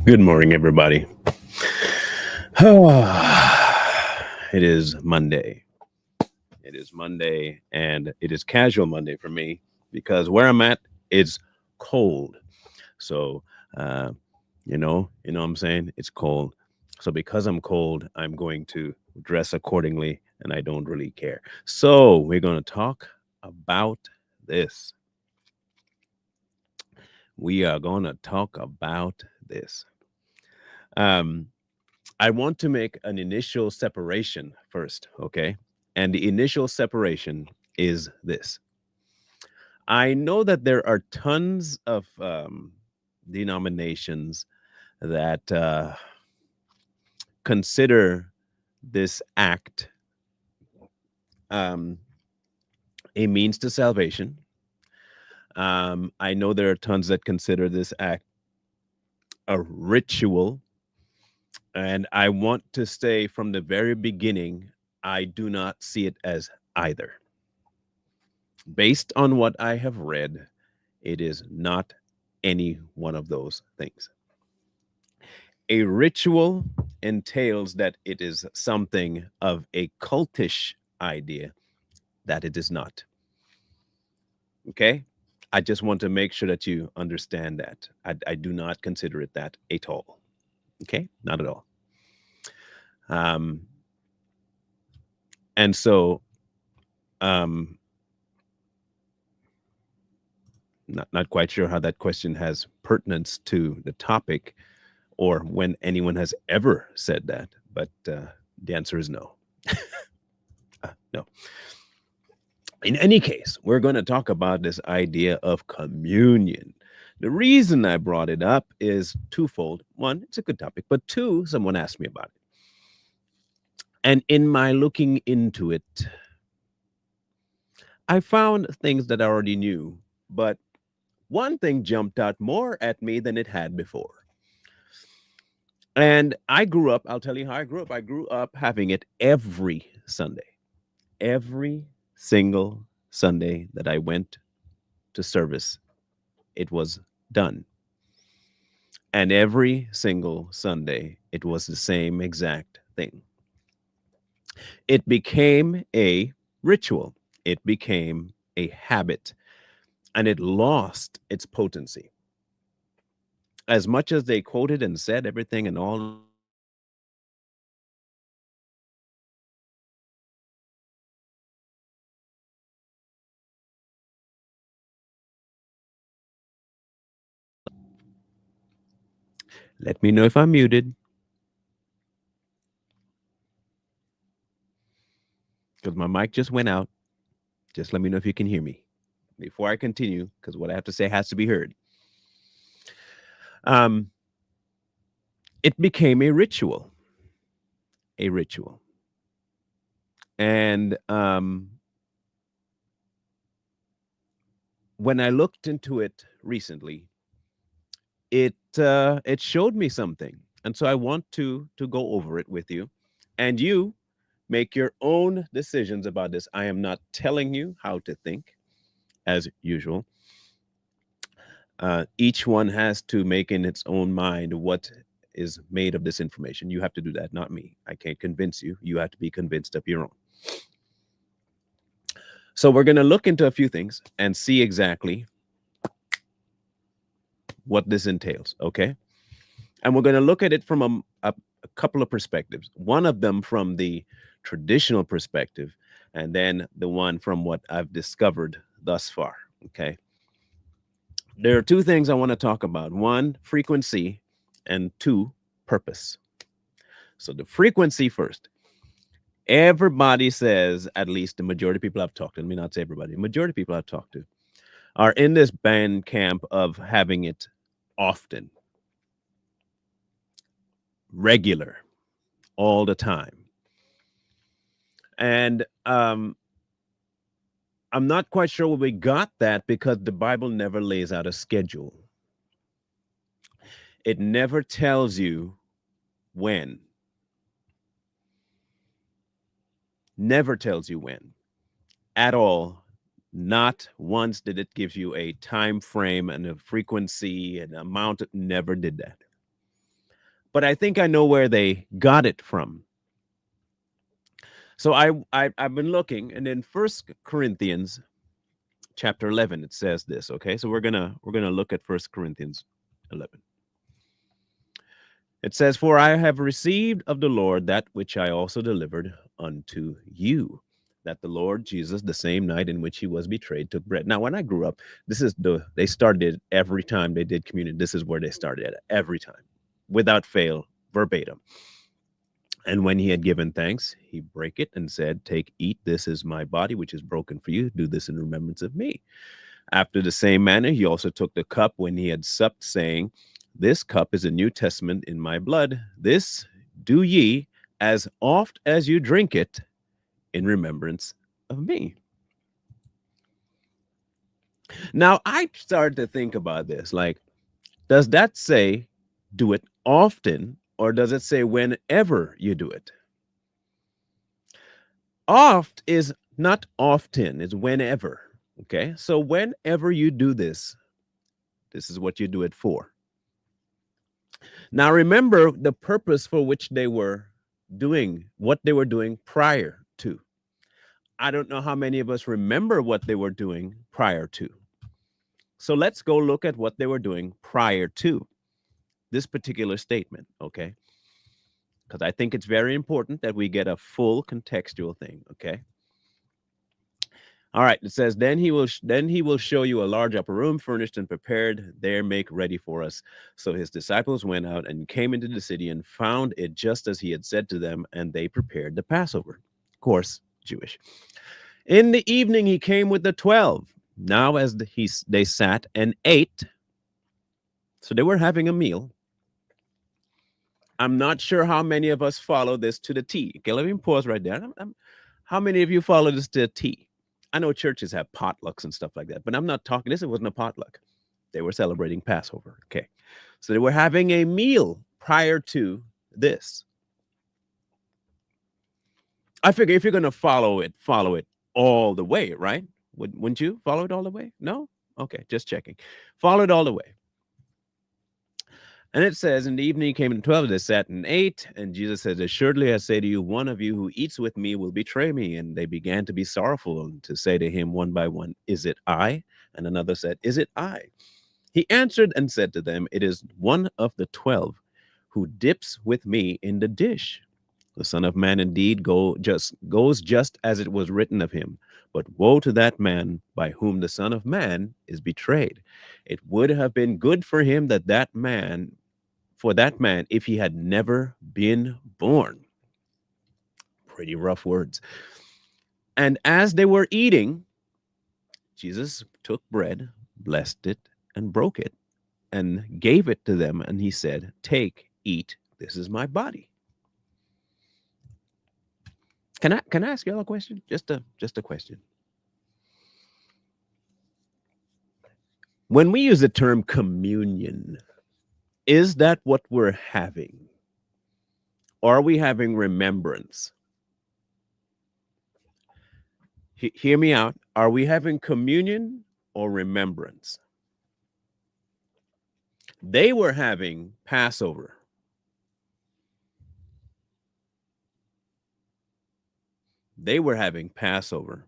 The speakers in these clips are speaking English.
Good morning, everybody. It is Monday. It is Monday, and it is casual Monday for me because where I'm at, it's cold. So, uh, what I'm saying? It's cold. So, because I'm cold, I'm going to dress accordingly, and I don't really care. So, we're going to talk about this. We are going to talk about this. Um, I want to make an initial separation first, okay? And the initial separation is this. I know that there are tons of denominations that consider this act um, a means to salvation. I know there are tons that consider this act a ritual. And I want to say from the very beginning, I do not see it as either. Based on what I have read, it is not any one of those things. A ritual entails that it is something of a cultish idea that it is not. Okay? I just want to make sure that you understand that. I do not consider it that at all. Okay? Not at all. Um, and so, um, not quite sure how that question has pertinence to the topic or when anyone has ever said that, but the answer is no. No. In any case, we're going to talk about this idea of communion. The reason I brought it up is twofold. One, it's a good topic, but two, someone asked me about it. And in my looking into it, I found things that I already knew, but one thing jumped out more at me than it had before. And I grew up, I'll tell you how I grew up. I grew up having it every Sunday, every single Sunday that I went to service, it was done. And every single Sunday, it was the same exact thing. It became a ritual, it became a habit, and it lost its potency. As much as they quoted and said everything and all of that, let me know if I'm muted because my mic just went out. Just let me know if you can hear me before I continue because what I have to say has to be heard. Um, it became a ritual, a ritual. And when I looked into it recently, it showed me something, and so I want to go over it with you, and you make your own decisions about this. I am not telling you how to think, as usual. Each one has to make in its own mind what is made of this information. You have to do that, not me. I can't convince you. You have to be convinced of your own. So we're going to look into a few things and see exactly what this entails. Okay. And we're going to look at it from a couple of perspectives. One of them from the traditional perspective, and then the one from what I've discovered thus far. Okay. There are two things I want to talk about: one, frequency, and two, purpose. So, the frequency first. Everybody says, at least the majority of people I've talked to, let me not say everybody, the majority of people I've talked to are in this band camp of having it often, regular, all the time. And I'm not quite sure where we got that because the Bible never lays out a schedule. It never tells you when, never tells you when at all. Not once did it give you a time frame and a frequency and amount. Never did that. but I think I know where they got it from. So I've been looking, and in First Corinthians chapter 11 it says this. Okay, so we're gonna look at First Corinthians 11. It says, "For I have received of the Lord that which I also delivered unto you, that the Lord Jesus, the same night in which he was betrayed, took bread." Now, when I grew up, they started every time they did communion. This is where they started at every time, without fail, verbatim. "And when he had given thanks, he brake it and said, Take, eat, this is my body, which is broken for you. Do this in remembrance of me. After the same manner, he also took the cup when he had supped, saying, This cup is a New Testament in my blood. This do ye as oft as you drink it in remembrance of me." Now, I started to think about this. Like, does that say do it often, or does it say whenever you do it? Oft is not often, it's whenever. Okay. So, whenever you do this, this is what you do it for. Now, remember the purpose for which they were doing what they were doing prior to. I don't know how many of us remember what they were doing prior to. So let's go look at what they were doing prior to this particular statement, okay? Because I think it's very important that we get a full contextual thing, okay? All right, it says, then he will show you a large upper room furnished and prepared there, make ready for us." So his disciples went out and came into the city and found it just as he had said to them, and they prepared the Passover. Of course, Jewish. "In the evening he came with the 12. Now as they sat and ate," so they were having a meal. I'm not sure how many of us follow this to the T. Okay, let me pause right there. How many of you follow this to the T? I know churches have potlucks and stuff like that, but I'm not talking. This wasn't a potluck. They were celebrating Passover. Okay. So they were having a meal prior to this. I figure if you're going to follow it all the way, right? Wouldn't you follow it all the way? No? Okay, just checking. Follow it all the way. And it says, "In the evening he came in 12, they sat and ate. And Jesus said, Assuredly I say to you, one of you who eats with me will betray me. And they began to be sorrowful and to say to him one by one, Is it I? And another said, Is it I? He answered and said to them, It is one of the 12 who dips with me in the dish. The Son of Man indeed goes just as it was written of him. But woe to that man by whom the Son of Man is betrayed. It would have been good for him for that man, if he had never been born." Pretty rough words. "And as they were eating, Jesus took bread, blessed it, and broke it, and gave it to them. And he said, Take, eat, this is my body." Can I ask y'all a question? Just a question. When we use the term communion, is that what we're having? Or are we having remembrance? Hear me out. Are we having communion or remembrance? They were having Passover. They were having Passover.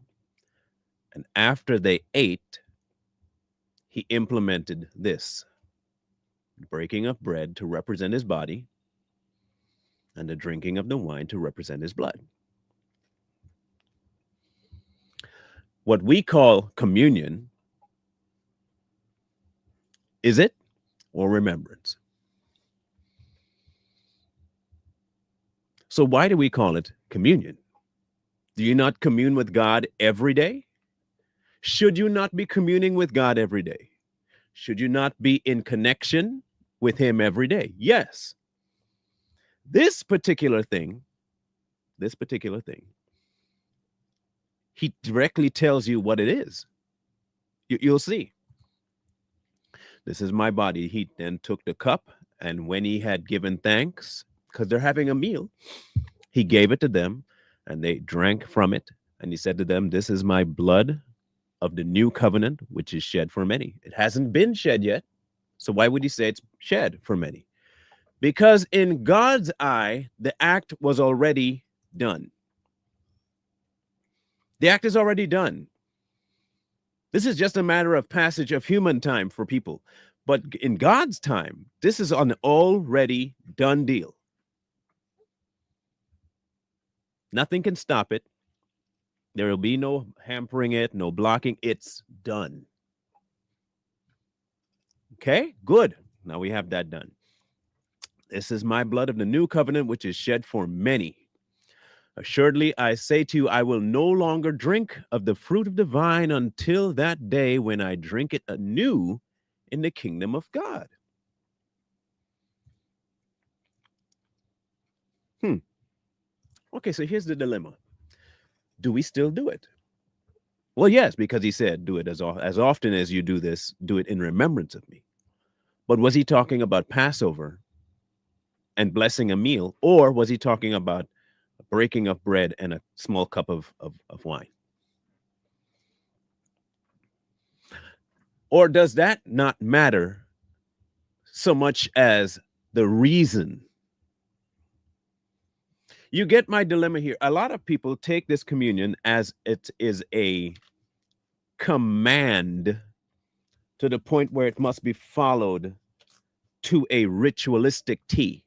And after they ate, he implemented this breaking of bread to represent his body and the drinking of the wine to represent his blood. What we call communion, is it, or remembrance? So why do we call it communion? Do you not commune with God every day? Should you not be communing with God every day? Should you not be in connection with him every day? Yes. This particular thing, he directly tells you what it is. You'll see. This is my body. He then took the cup, and when he had given thanks, because they're having a meal, he gave it to them, and they drank from it. And he said to them, This is my blood of the new covenant, which is shed for many. It hasn't been shed yet. So why would he say it's shed for many? Because in God's eye, the act was already done. The act is already done. This is just a matter of passage of human time for people. But in God's time, this is an already done deal. Nothing can stop it. There will be no hampering it, no blocking. It's done. Okay, good. Now we have that done. This is my blood of the new covenant, which is shed for many. Assuredly, I say to you, I will no longer drink of the fruit of the vine until that day when I drink it anew in the kingdom of God. Okay, so here's the dilemma. Do we still do it? Well, yes, because he said, do it as often as you do this, do it in remembrance of me. But was he talking about Passover and blessing a meal, or was he talking about breaking of bread and a small cup of wine? Or does that not matter so much as the reason? You get my dilemma here. A lot of people take this communion as it is a command to the point where it must be followed to a ritualistic T.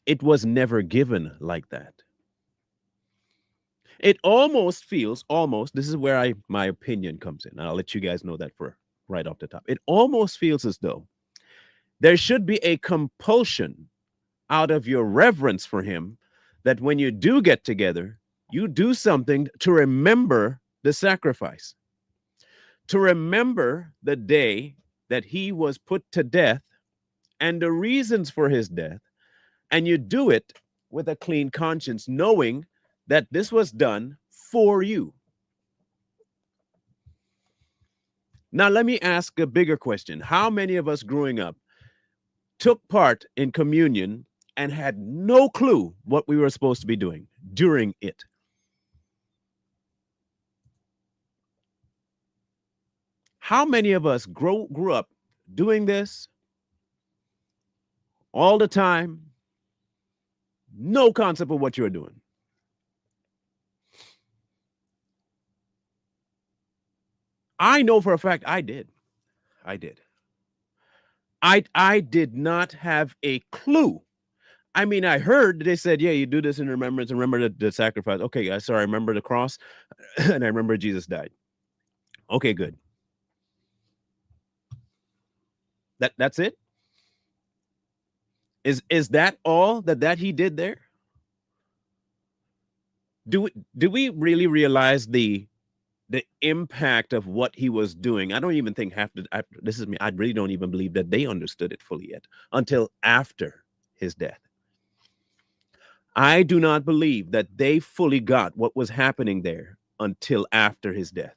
It was never given like that. It almost feels, this is where my opinion comes in. I'll let you guys know that for right off the top. It almost feels as though there should be a compulsion out of your reverence for him that when you do get together, you do something to remember the sacrifice, to remember the day that he was put to death and the reasons for his death. And you do it with a clean conscience, knowing that this was done for you. Now, let me ask a bigger question. How many of us growing up took part in communion and had no clue what we were supposed to be doing during it? How many of us grew up doing this all the time? No concept of what you were doing. I know for a fact I did. I did not have a clue. I mean, I heard they said, yeah, you do this in remembrance and remember the sacrifice. Okay, guys, sorry, I remember the cross and I remember Jesus died. Okay, good. That's it? Is that all that he did there? Do we really realize the impact of what he was doing? I don't even think this is me. I really don't even believe that they understood it fully yet until after his death. I do not believe that they fully got what was happening there until after his death.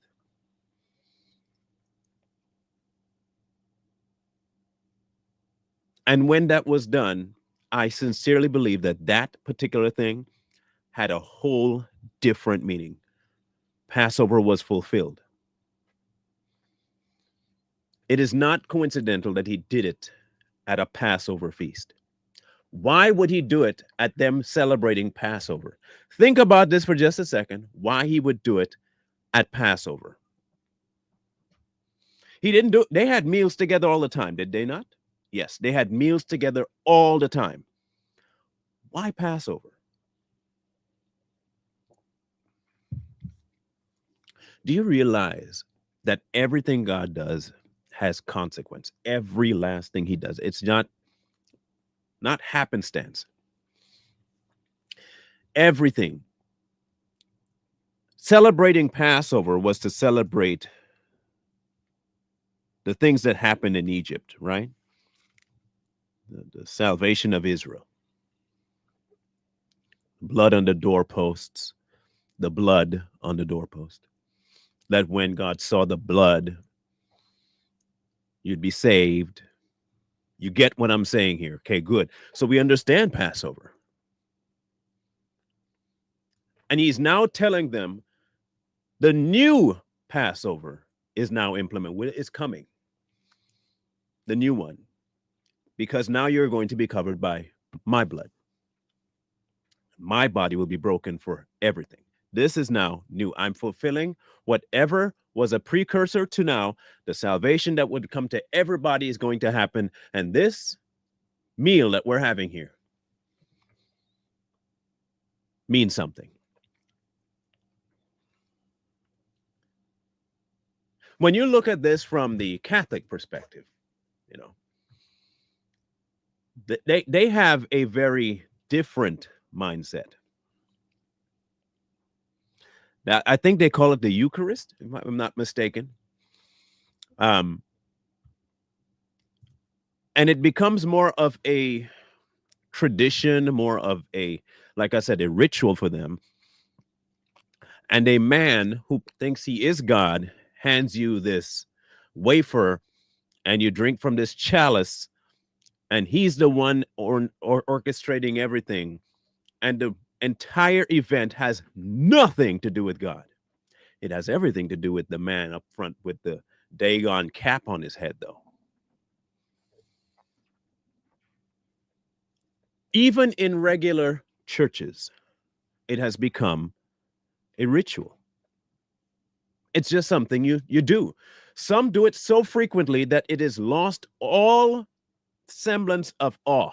And when that was done, I sincerely believe that that particular thing had a whole different meaning. Passover was fulfilled. It is not coincidental that he did it at a Passover feast. Why would he do it at them celebrating Passover? Think about this for just a second, why he would do it at Passover. They had meals together all the time, did they not? Yes, they had meals together all the time. Why Passover? Do you realize that everything God does has consequence? Every last thing he does. It's not happenstance. Everything. Celebrating Passover was to celebrate the things that happened in Egypt, right? The salvation of Israel. Blood on the doorposts, the blood on the doorpost. That when God saw the blood, you'd be saved. You get what I'm saying here. Okay, good. So we understand Passover. And he's now telling them the new Passover is now implemented. It's coming. The new one. because now you're going to be covered by my blood. My body will be broken for everything. This is now new. I'm fulfilling whatever was a precursor to now. The salvation that would come to everybody is going to happen. And this meal that we're having here means something. When you look at this from the Catholic perspective, you know, they have a very different mindset. Now, I think they call it the Eucharist, if I'm not mistaken. And it becomes more of a tradition, more of a, like I said, a ritual for them. And a man who thinks he is God hands you this wafer and you drink from this chalice, and he's the one orchestrating everything. And the entire event has nothing to do with God. It has everything to do with the man up front with the Dagon cap on his head, though. Even in regular churches, it has become a ritual. It's just something you do. Some do it so frequently that it has lost all semblance of awe,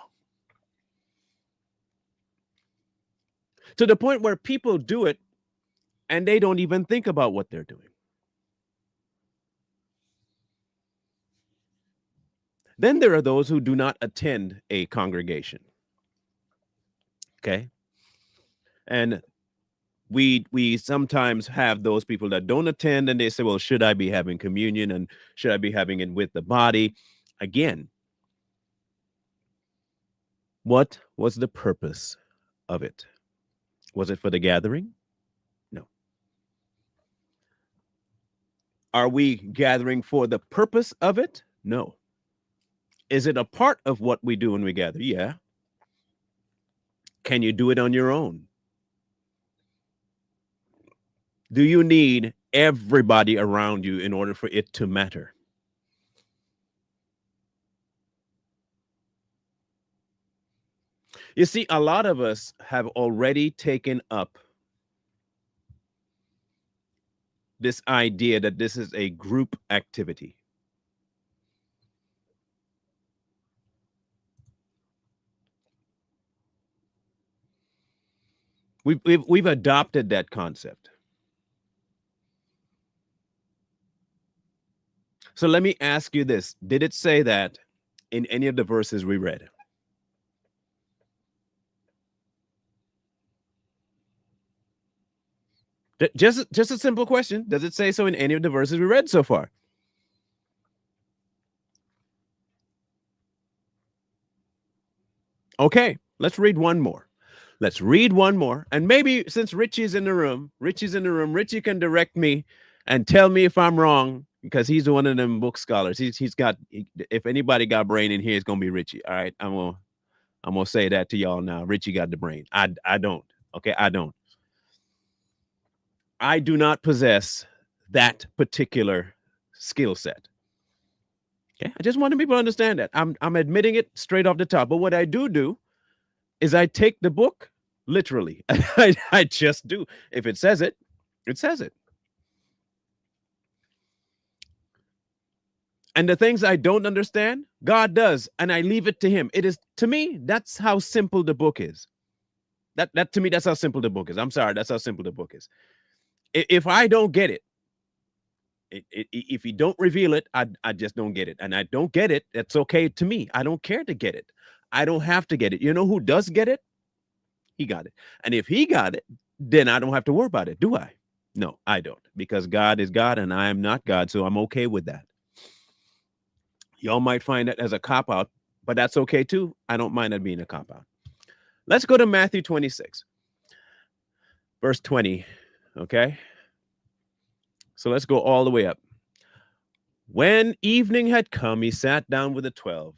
to the point where people do it and they don't even think about what they're doing. Then there are those who do not attend a congregation. Okay. And we sometimes have those people that don't attend and they say, well, should I be having communion and should I be having it with the body? Again, what was the purpose of it? Was it for the gathering? No. Are we gathering for the purpose of it? No. Is it a part of what we do when we gather? Yeah. Can you do it on your own? Do you need everybody around you in order for it to matter? You see, a lot of us have already taken up this idea that this is a group activity. We've adopted that concept. So let me ask you this. Did it say that in any of the verses we read? Just a simple question. Does it say so in any of the verses we read so far? Okay, let's read one more. Let's read one more. And maybe since Richie's in the room, Richie can direct me and tell me if I'm wrong, because he's one of them book scholars. He's got, if anybody got brain in here, it's gonna be Richie. All right. I'm gonna say that to y'all now. Richie got the brain. I don't. Okay, I don't. I do not possess that particular skill set. Okay, I just want people to understand that. I'm admitting it straight off the top. But what I do is I take the book literally. I just do. If it says it, it says it. And the things I don't understand, God does, and I leave it to him. It is, to me, that's how simple the book is. That to me, that's how simple the book is. I'm sorry, that's how simple the book is. If I don't get it, if you don't reveal it, I just don't get it. And I don't get it. That's okay to me. I don't care to get it. I don't have to get it. You know who does get it? He got it. And if he got it, then I don't have to worry about it, do I? No, I don't, because God is God and I am not God. So I'm okay with that. Y'all might find that as a cop out, but that's okay too. I don't mind that being a cop out. Let's go to Matthew 26, verse 20. Okay. So let's go all the way up. When evening had come, he sat down with the 12.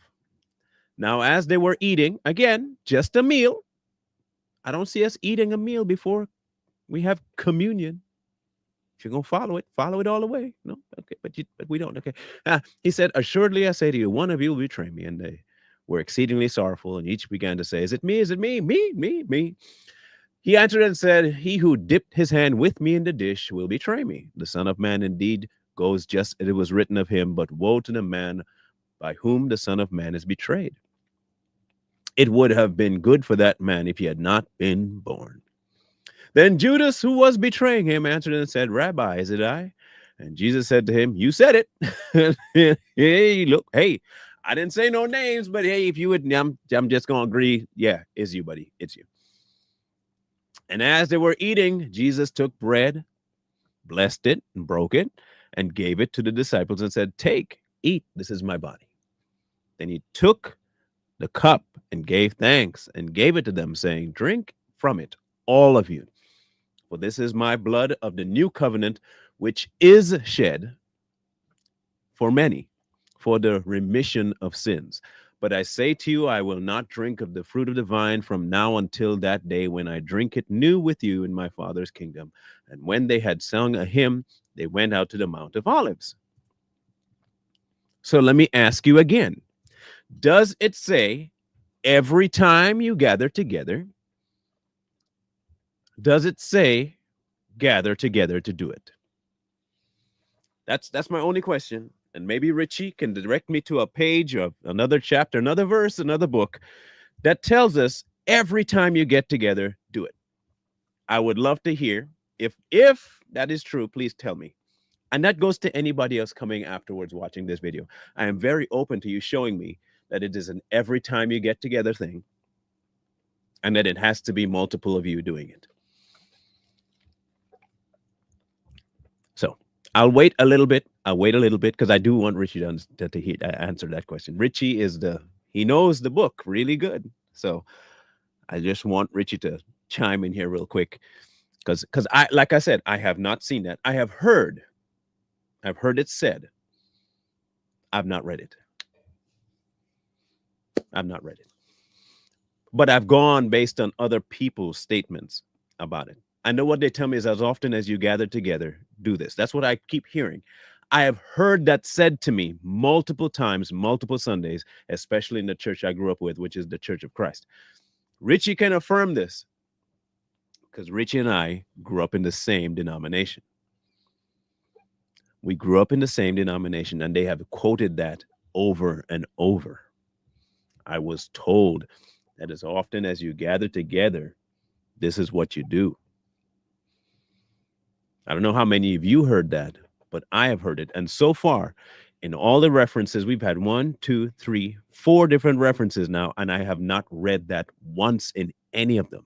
Now, as they were eating, again, just a meal. I don't see us eating a meal before we have communion. If you're going to follow it all the way. No, okay, but we don't. Okay. He said, assuredly, I say to you, one of you will betray me. And were exceedingly sorrowful, and each began to say, "Is it me? Is it me? Me, me, me." He answered and said, "He who dipped his hand with me in the dish will betray me. The Son of Man indeed goes just as it was written of him, but woe to the man by whom the Son of Man is betrayed. It would have been good for that man if he had not been born." Then Judas, who was betraying him, answered and said, "Rabbi, is it I?" And Jesus said to him, "You said it." Hey, look, hey, I didn't say no names, but hey, if you would, I'm just going to agree. Yeah, it's you, buddy. It's you. And as they were eating, Jesus took bread, blessed it, and broke it, and gave it to the disciples and said, "Take, eat, this is my body." Then he took the cup and gave thanks and gave it to them, saying, "Drink from it, all of you. For this is my blood of the new covenant, which is shed for many for the remission of sins. But I say to you, I will not drink of the fruit of the vine from now until that day when I drink it new with you in my Father's kingdom." And when they had sung a hymn, they went out to the Mount of Olives. So let me ask you again. Does it say every time you gather together? Does it say gather together to do it? That's my only question. And maybe Richie can direct me to a page of another chapter, another verse, another book that tells us every time you get together, do it. I would love to hear if that is true, please tell me. And that goes to anybody else coming afterwards watching this video. I am very open to you showing me that it is an every time you get together thing and that it has to be multiple of you doing it. So I'll wait a little bit. I'll wait a little bit because I do want Richie to answer that question. Richie he knows the book really good. So I just want Richie to chime in here real quick because like I said, I have not seen that. I've heard it said. I've not read it. I've not read it. But I've gone based on other people's statements about it. I know what they tell me is as often as you gather together, do this. That's what I keep hearing. I have heard that said to me multiple times, multiple Sundays, especially in the church I grew up with, which is the Church of Christ. Richie can affirm this because Richie and I grew up in the same denomination. We grew up in the same denomination, and they have quoted that over and over. I was told that as often as you gather together, this is what you do. I don't know how many of you heard that, but I have heard it. And so far, in all the references, we've had 1, 2, 3, 4 different references now, and I have not read that once in any of them.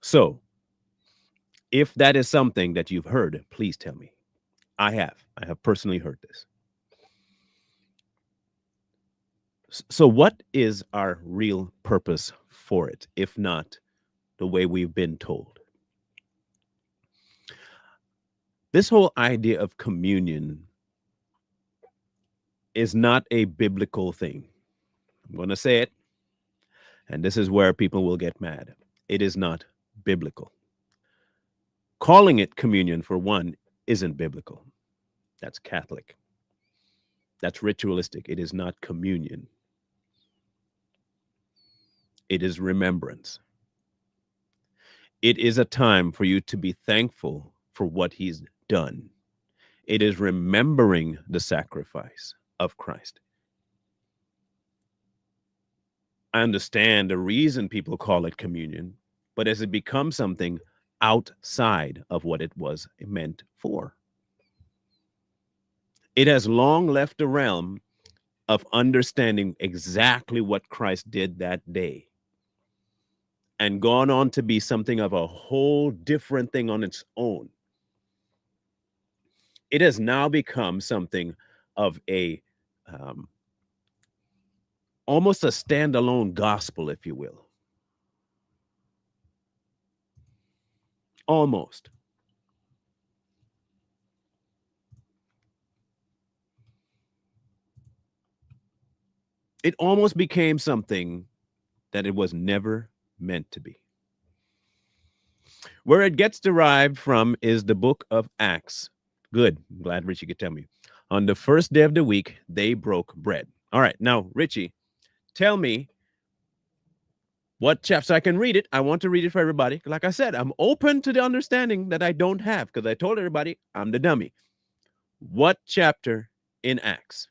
So, if that is something that you've heard, please tell me. I have personally heard this. So, what is our real purpose for it, if not the way we've been told? This whole idea of communion is not a biblical thing. I'm going to say it, and this is where people will get mad. It is not biblical. Calling it communion, for one, isn't biblical. That's Catholic. That's ritualistic. It is not communion. It is remembrance. It is a time for you to be thankful for what he's done. It is remembering the sacrifice of Christ. I understand the reason people call it communion, but as it becomes something outside of what it was meant for, it has long left the realm of understanding exactly what Christ did that day and gone on to be something of a whole different thing on its own. It has now become something of a almost a standalone gospel, if you will. Almost. It almost became something that it was never meant to be. Where it gets derived from is the book of Acts, Good. I'm glad Richie could tell me. On the first day of the week, they broke bread. All right. Now, Richie, tell me what chapter, so I can read it. I want to read it for everybody. Like I said, I'm open to the understanding that I don't have because I told everybody I'm the dummy. What chapter in Acts?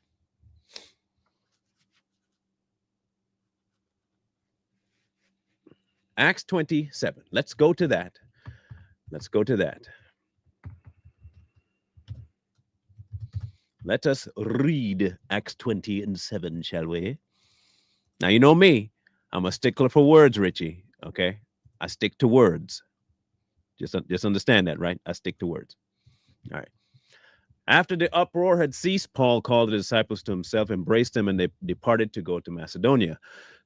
Acts 27. Let's go to that. Let's go to that. Let us read Acts 27, shall we? Now, you know me. I'm a stickler for words, Richie. Okay? I stick to words. Just understand that, right? I stick to words. All right. After the uproar had ceased, Paul called the disciples to himself, embraced them, and they departed to go to Macedonia.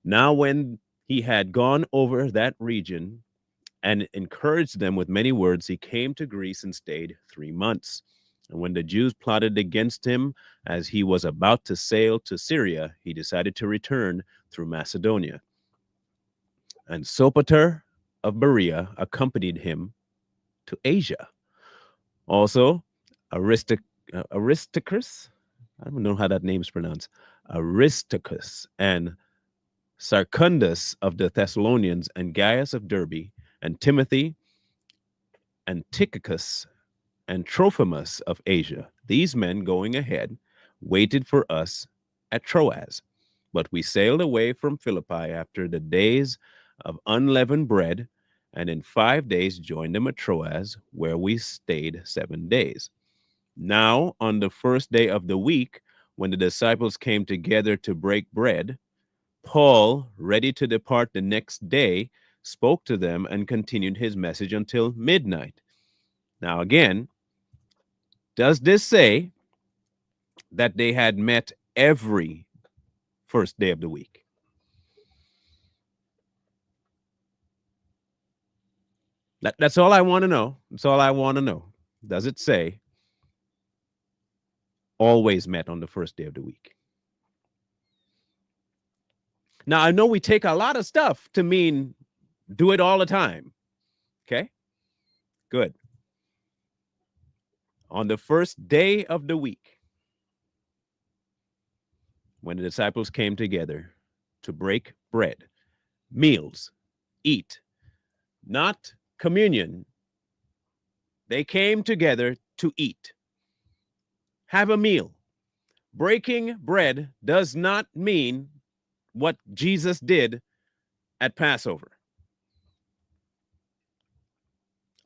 Now, when he had gone over that region and encouraged them with many words, he came to Greece and stayed 3 months. And when the Jews plotted against him as he was about to sail to Syria, he decided to return through Macedonia. And Sopater of Berea accompanied him to Asia. Also, Aristarchus, I don't know how that name is pronounced, Aristarchus and Sarcundus of the Thessalonians, and Gaius of Derbe, and Timothy, and Tychicus, and Trophimus of Asia. These men going ahead waited for us at Troas. But we sailed away from Philippi after the days of unleavened bread, and in 5 days joined them at Troas, where we stayed 7 days. Now, on the first day of the week, when the disciples came together to break bread, Paul, ready to depart the next day, spoke to them and continued his message until midnight. Now, again, does this say that they had met every first day of the week? That's all I want to know. That's all I want to know. Does it say always met on the first day of the week? Now, I know we take a lot of stuff to mean do it all the time. Okay? Good. On the first day of the week, when the disciples came together to break bread, meals, eat, not communion. They came together to eat, have a meal. Breaking bread does not mean what Jesus did at Passover.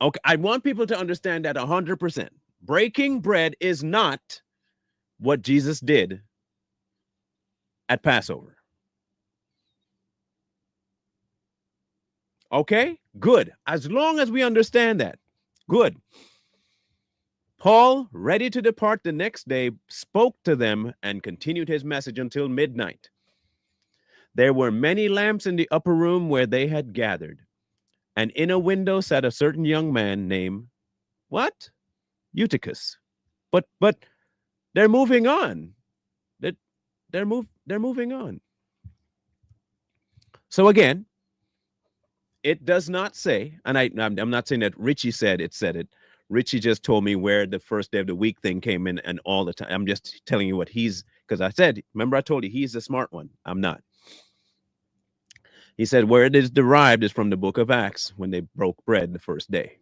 Okay, I want people to understand that 100%. Breaking bread is not what Jesus did at Passover. Okay, good. As long as we understand that, good. Paul, ready to depart the next day, spoke to them and continued his message until midnight. There were many lamps in the upper room where they had gathered, and in a window sat a certain young man named what? Eutychus. But they're moving on. They're moving on. So again, it does not say, and I'm not saying that Richie said it. Richie just told me where the first day of the week thing came in and all the time. I'm just telling you what he's, because I said, remember I told you he's the smart one. I'm not. He said where it is derived is from the book of Acts when they broke bread the first day.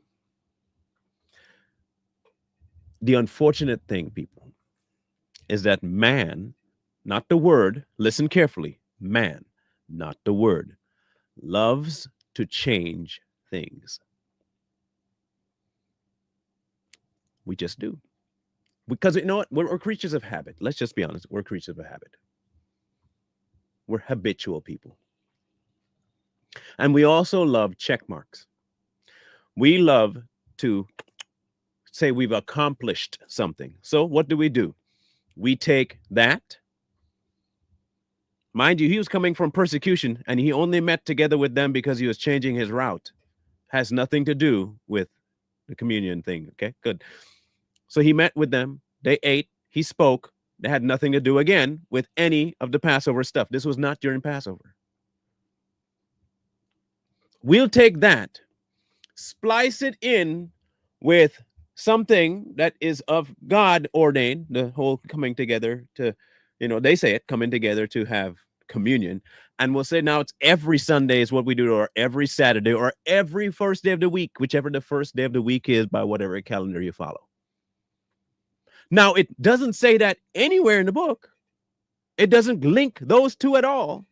The unfortunate thing, people, is that man, not the word, listen carefully, man, not the word, loves to change things. We just do. Because you know what? We're creatures of habit. Let's just be honest. We're creatures of habit. We're habitual people. And we also love check marks. We love to say we've accomplished something. So what do? We take that. Mind you, he was coming from persecution and he only met together with them because he was changing his route. Has nothing to do with the communion thing. Okay, good. So he met with them. They ate. He spoke. They had nothing to do again with any of the Passover stuff. This was not during Passover. We'll take that, splice it in with something that is of God ordained, the whole coming together to, they say it, coming together to have communion. And we'll say now it's every Sunday is what we do, or every Saturday, or every first day of the week, whichever the first day of the week is by whatever calendar you follow. Now, it doesn't say that anywhere in the book. It doesn't link those two at all,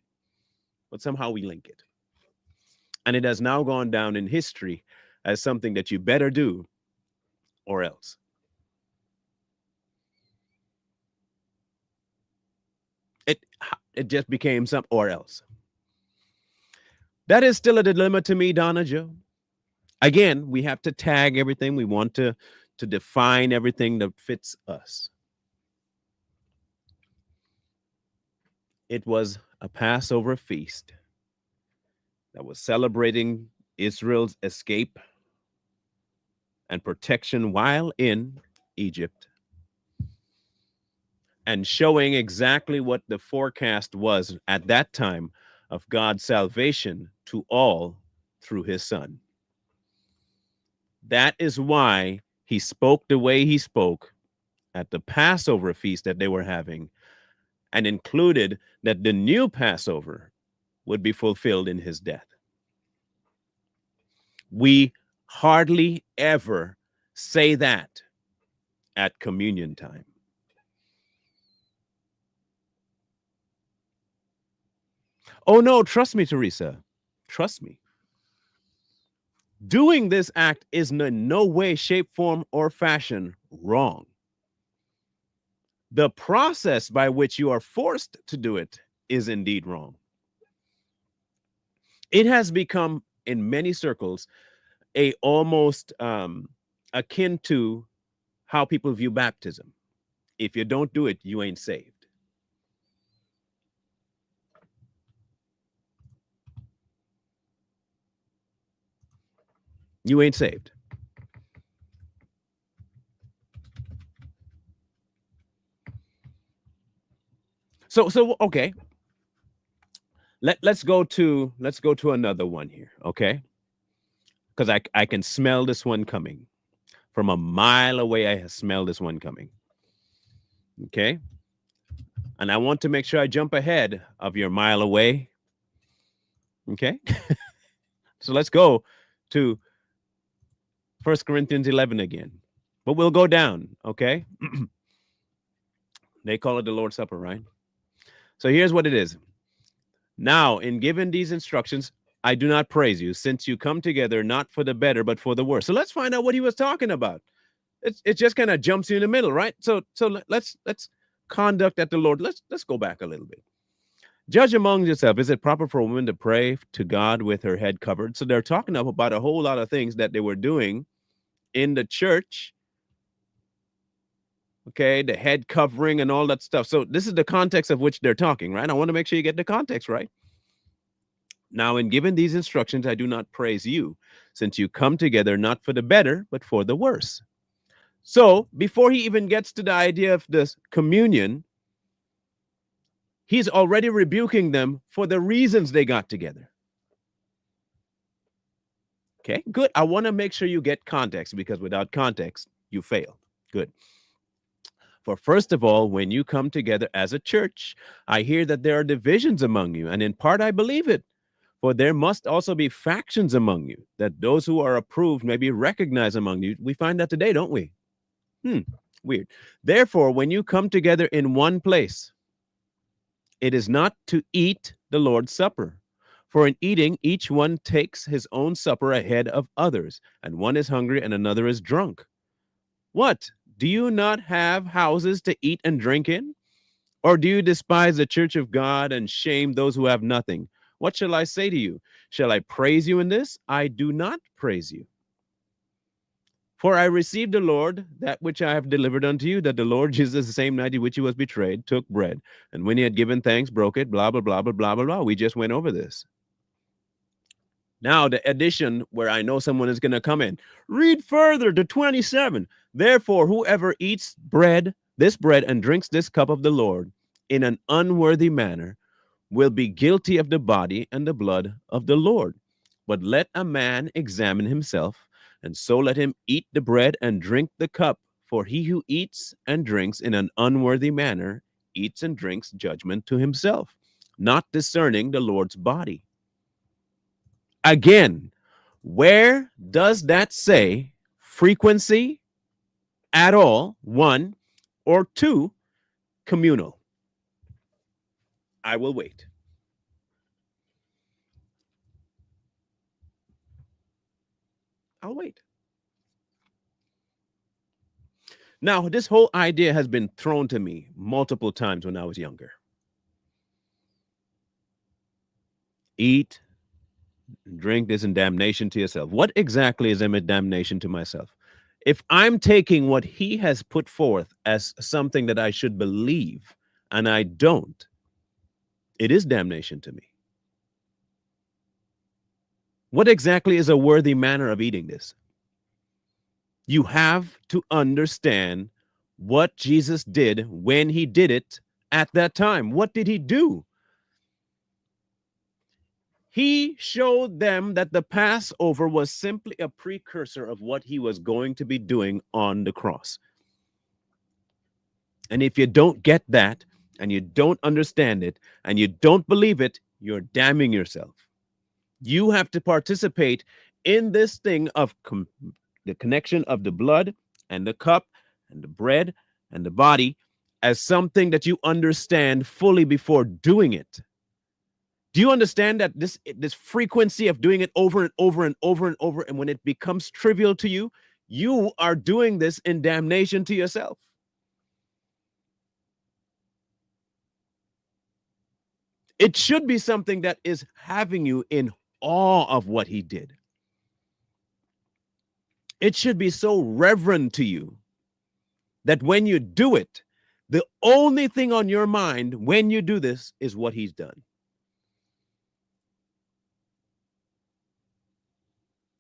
but somehow we link it. And it has now gone down in history as something that you better do or else. It just became some or else. That is still a dilemma to me, Donna Joe. Again, we have to tag everything. We want to define everything that fits us. It was a Passover feast that was celebrating Israel's escape and protection while in Egypt, and showing exactly what the forecast was at that time of God's salvation to all through his son. That is why he spoke the way he spoke at the Passover feast that they were having, and included that the new Passover would be fulfilled in his death. We hardly ever say that at communion time. Oh no, trust me, Teresa. Trust me. Doing this act is in no way, shape, form, or fashion wrong. The process by which you are forced to do it is indeed wrong. It has become, in many circles, a almost akin to how people view baptism. If you don't do it, you ain't saved. You ain't saved. So okay. Let's go to another one here, okay? Because I can smell this one coming. From a mile away, I smell this one coming. Okay? And I want to make sure I jump ahead of your mile away. Okay? So let's go to 1 Corinthians 11 again. But we'll go down, okay? They call it the Lord's Supper, right? So here's what it is. Now, in giving these instructions, I do not praise you, since you come together not for the better, but for the worse. So let's find out what he was talking about. It just kind of jumps you in the middle, right? So let's conduct at the Lord. Let's go back a little bit. Judge among yourself. Is it proper for a woman to pray to God with her head covered? So they're talking about a whole lot of things that they were doing in the church. Okay, the head covering and all that stuff. So this is the context of which they're talking, right? I want to make sure you get the context right. Now, in giving these instructions, I do not praise you, since you come together not for the better, but for the worse. So before he even gets to the idea of this communion, he's already rebuking them for the reasons they got together. Okay, good. I want to make sure you get context, because without context, you fail. Good. For first of all, when you come together as a church, I hear that there are divisions among you, and in part I believe it. For there must also be factions among you, that those who are approved may be recognized among you. We find that today, don't we? Weird. Therefore, when you come together in one place, it is not to eat the Lord's Supper. For in eating, each one takes his own supper ahead of others, and one is hungry and another is drunk. What? Do you not have houses to eat and drink in? Or do you despise the church of God and shame those who have nothing? What shall I say to you? Shall I praise you in this? I do not praise you. For I received the Lord that which I have delivered unto you, that the Lord Jesus, the same night in which he was betrayed, took bread. And when he had given thanks, broke it, blah, blah, blah, blah, blah, blah, blah. We just went over this. Now, the addition where I know someone is going to come in. Read further to 27. Therefore, whoever eats this bread, and drinks this cup of the Lord in an unworthy manner will be guilty of the body and the blood of the Lord. But let a man examine himself, And so let him eat the bread and drink the cup. For he who eats and drinks in an unworthy manner eats and drinks judgment to himself, not discerning the Lord's body. Again, where does that say frequency at all? One, or two, communal. I will wait. I'll wait. Now, this whole idea has been thrown to me multiple times when I was younger. Eat, drink this in damnation to yourself. What exactly is in damnation to myself? If I'm taking what he has put forth as something that I should believe and I don't, it is damnation to me. What exactly is a worthy manner of eating this? You have to understand what Jesus did when he did it at that time. What did he do? He showed them that the Passover was simply a precursor of what he was going to be doing on the cross. And if you don't get that, and you don't understand it, and you don't believe it, you're damning yourself. You have to participate in this thing of the connection of the blood and the cup and the bread and the body as something that you understand fully before doing it. Do you understand that this frequency of doing it over and over and over and over, and when it becomes trivial to you, you are doing this in damnation to yourself? It should be something that is having you in awe of what he did. It should be so reverent to you that when you do it, the only thing on your mind when you do this is what he's done.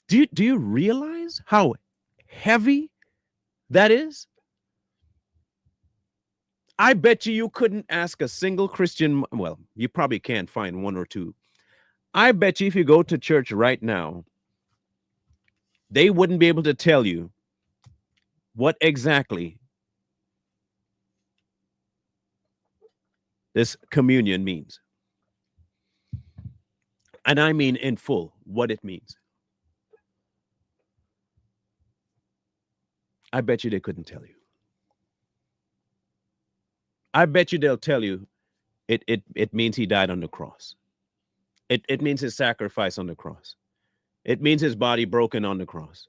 Do you realize how heavy that is? I bet you couldn't ask a single Christian. Well, you probably can't find one or two. I bet you if you go to church right now, they wouldn't be able to tell you what exactly this communion means. And I mean in full what it means. I bet you they couldn't tell you. I bet you they'll tell you it means he died on the cross. It means his sacrifice on the cross. It means his body broken on the cross.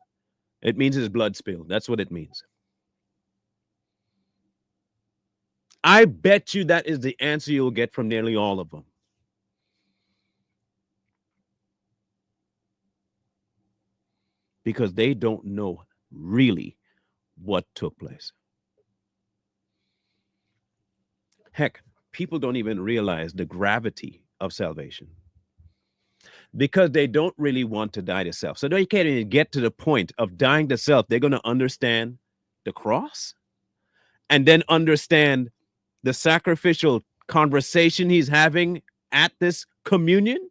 It means his blood spilled. That's what it means. I bet you that is the answer you'll get from nearly all of them. Because they don't know really what took place. Heck, people don't even realize the gravity of salvation because they don't really want to die to self. So they can't even get to the point of dying to self. They're going to understand the cross and then understand the sacrificial conversation he's having at this communion.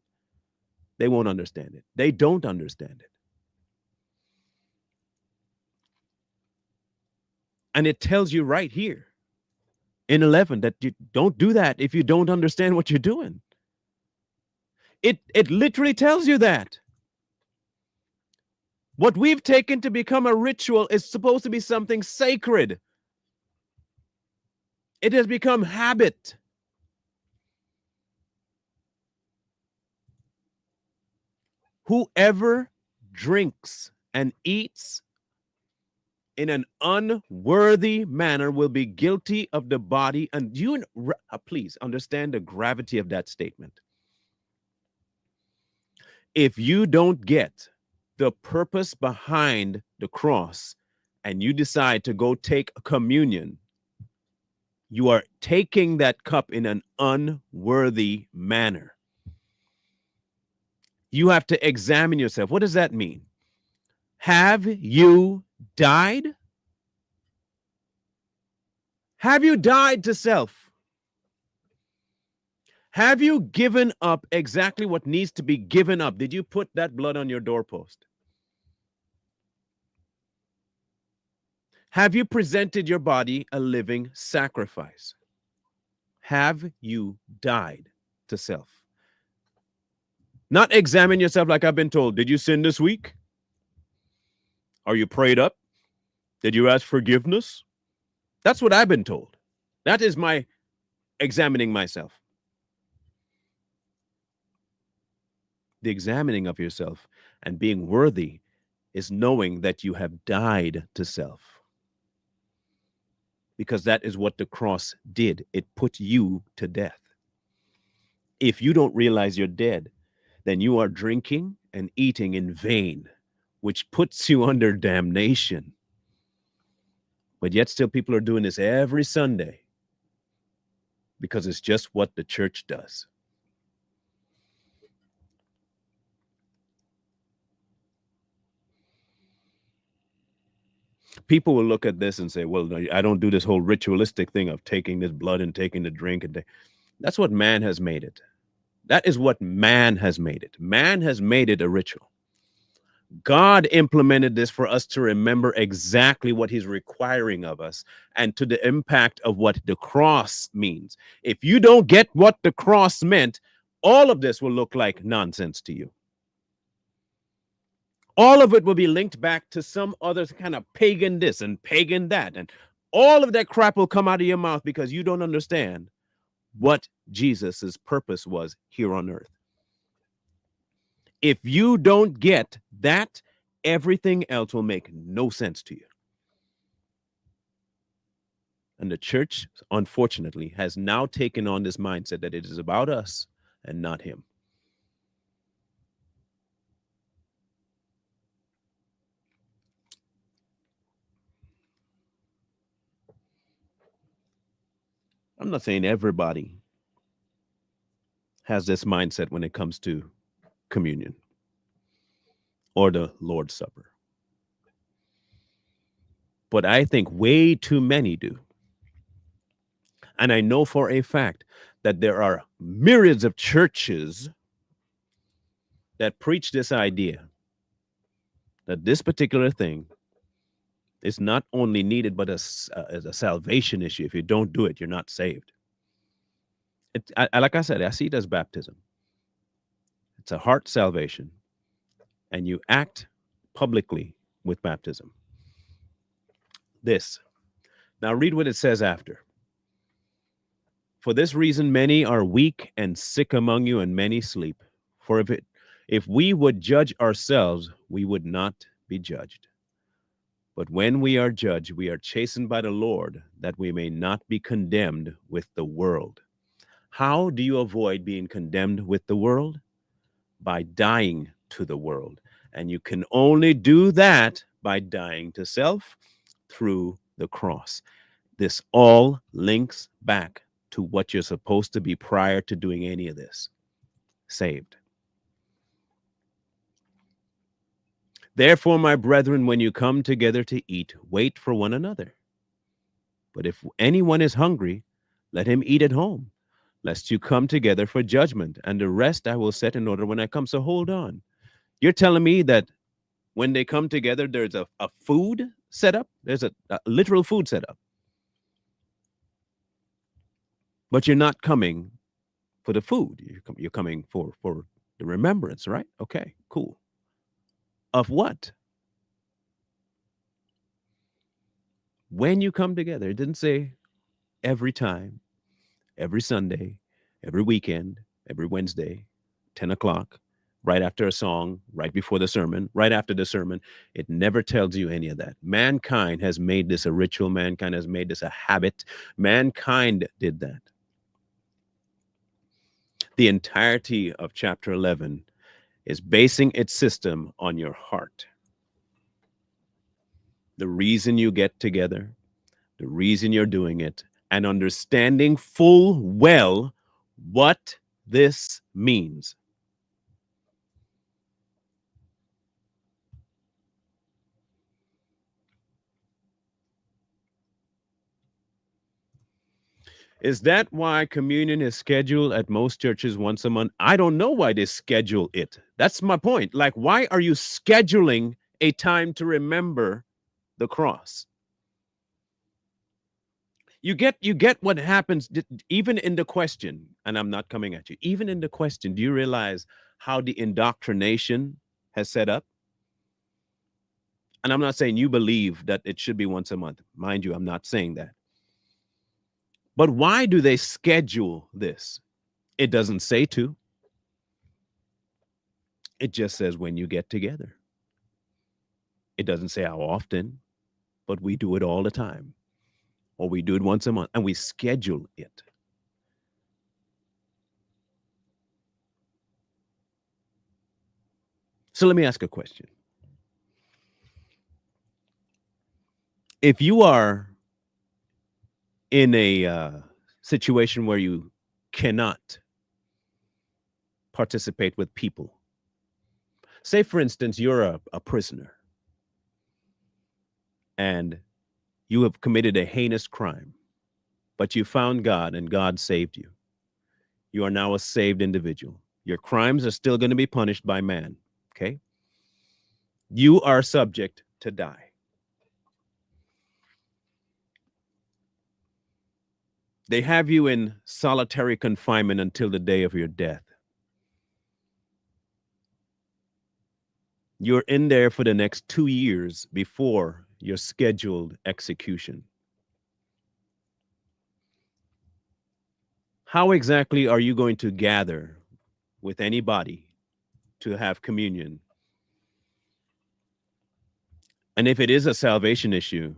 They won't understand it. They don't understand it. And it tells you right here in 11 that you don't do that if you don't understand what you're doing. It literally tells you that. What we've taken to become a ritual is supposed to be something sacred. It has become habit. Whoever drinks and eats in an unworthy manner will be guilty of the body. And you please understand the gravity of that statement. If you don't get the purpose behind the cross and you decide to go take communion, you are taking that cup in an unworthy manner. You have to examine yourself. What does that mean? Have you died? Have you died to self? Have you given up exactly what needs to be given up? Did you put that blood on your doorpost? Have you presented your body a living sacrifice? Have you died to self? Not examine yourself like I've been told. Did you sin this week? Are you prayed up? Did you ask forgiveness? That's what I've been told. That is my examining myself. The examining of yourself and being worthy is knowing that you have died to self. Because that is what the cross did. It put you to death. If you don't realize you're dead, then you are drinking and eating in vain, which puts you under damnation. But yet still people are doing this every Sunday because it's just what the church does. People will look at this and say, well, I don't do this whole ritualistic thing of taking this blood and taking the drink. And that's what man has made it. That is what man has made it. Man has made it a ritual. God implemented this for us to remember exactly what he's requiring of us and to the impact of what the cross means. If you don't get what the cross meant, all of this will look like nonsense to you. All of it will be linked back to some other kind of pagan this and pagan that. And all of that crap will come out of your mouth because you don't understand what Jesus's purpose was here on earth. If you don't get that, everything else will make no sense to you. And the church, unfortunately, has now taken on this mindset that it is about us and not him. I'm not saying everybody has this mindset when it comes to communion or the Lord's Supper. But I think way too many do. And I know for a fact that there are myriads of churches that preach this idea that this particular thing is not only needed, but as a salvation issue. If you don't do it, you're not saved. Like I said, I see it as baptism. It's a heart salvation, and you act publicly with baptism. This. Now read what it says after. For this reason, many are weak and sick among you, and many sleep. For if we would judge ourselves, we would not be judged. But when we are judged, we are chastened by the Lord, that we may not be condemned with the world. How do you avoid being condemned with the world? By dying to the world. And you can only do that by dying to self through the cross. This all links back to what you're supposed to be prior to doing any of this. Saved. Therefore, my brethren, when you come together to eat, wait for one another. But if anyone is hungry, let him eat at home, lest you come together for judgment, and the rest I will set in order when I come. So hold on. You're telling me that when they come together, there's a food set up? There's a literal food set up. But you're not coming for the food. You're coming for the remembrance, right? Okay, cool. Of what? When you come together, it didn't say every time, every Sunday, every weekend, every Wednesday, 10 o'clock, right after a song, right before the sermon, right after the sermon. It never tells you any of that. Mankind has made this a ritual. Mankind has made this a habit. Mankind did that. The entirety of chapter 11 is basing its system on your heart. The reason you get together, the reason you're doing it, and understanding full well what this means. Is that why communion is scheduled at most churches once a month? I don't know why they schedule it. That's my point. Like, why are you scheduling a time to remember the cross? You get what happens even in the question, and I'm not coming at you. Even in the question, do you realize how the indoctrination has set up? And I'm not saying you believe that it should be once a month. Mind you, I'm not saying that. But why do they schedule this? It doesn't say to. It just says when you get together. It doesn't say how often, but we do it all the time. Or we do it once a month and we schedule it. So let me ask a question. If you are in a situation where you cannot participate with people, say, for instance, you're a prisoner and you have committed a heinous crime, but you found God and God saved you. You are now a saved individual. Your crimes are still going to be punished by man. Okay. You are subject to die. They have you in solitary confinement until the day of your death. You're in there for the next 2 years before your scheduled execution. How exactly are you going to gather with anybody to have communion? And if it is a salvation issue,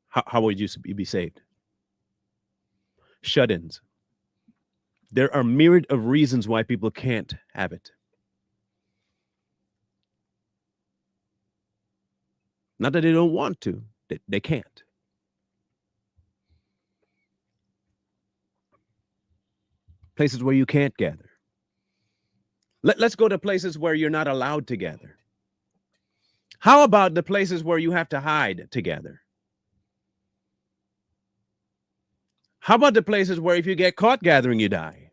how would you be saved? Shut-ins. There are myriad of reasons why people can't have it. Not that they don't want to, they can't. Places where you can't gather. Let's go to places where you're not allowed to gather. How about the places where you have to hide together? How about the places where if you get caught gathering, you die?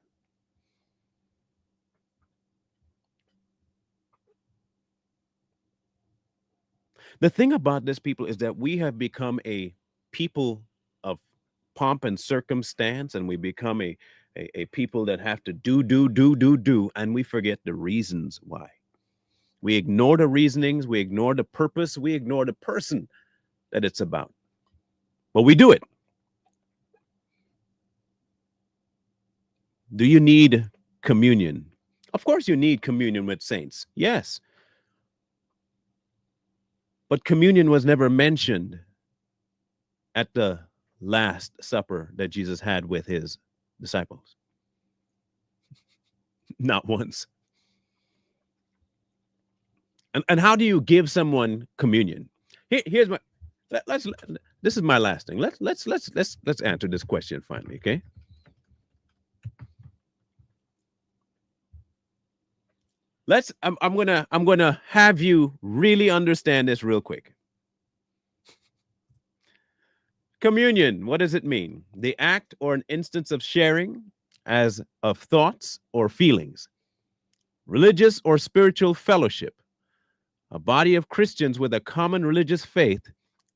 The thing about this, people, is that we have become a people of pomp and circumstance, and we become a people that have to do, and we forget the reasons why. We ignore the reasonings, we ignore the purpose, we ignore the person that it's about. But we do it. Do you need communion? Of course, you need communion with saints. Yes. But communion was never mentioned at the Last Supper that Jesus had with his disciples. Not once. And how do you give someone communion? Here's my let's this is my last thing. Let's answer this question finally, okay? I'm gonna have you really understand this real quick. Communion, what does it mean? The act or an instance of sharing as of thoughts or feelings, religious or spiritual fellowship, a body of Christians with a common religious faith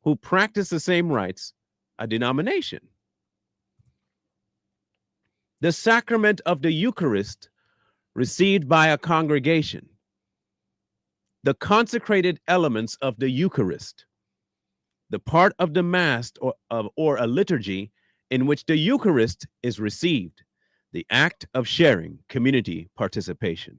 who practice the same rites, a denomination. The sacrament of the Eucharist received by a congregation. The consecrated elements of the Eucharist. The part of the Mass or a liturgy in which the Eucharist is received. The act of sharing, community participation.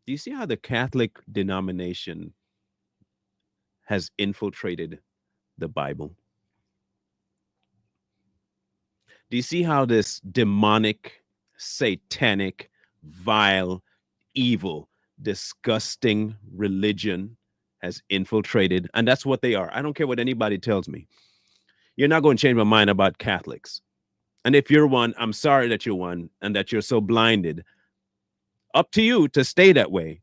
Do you see how the Catholic denomination has infiltrated the Bible? Do you see how this demonic, satanic, vile, evil, disgusting religion has infiltrated? And that's what they are. I don't care what anybody tells me. You're not going to change my mind about Catholics. And if you're one, I'm sorry that you're one and that you're so blinded. Up to you to stay that way.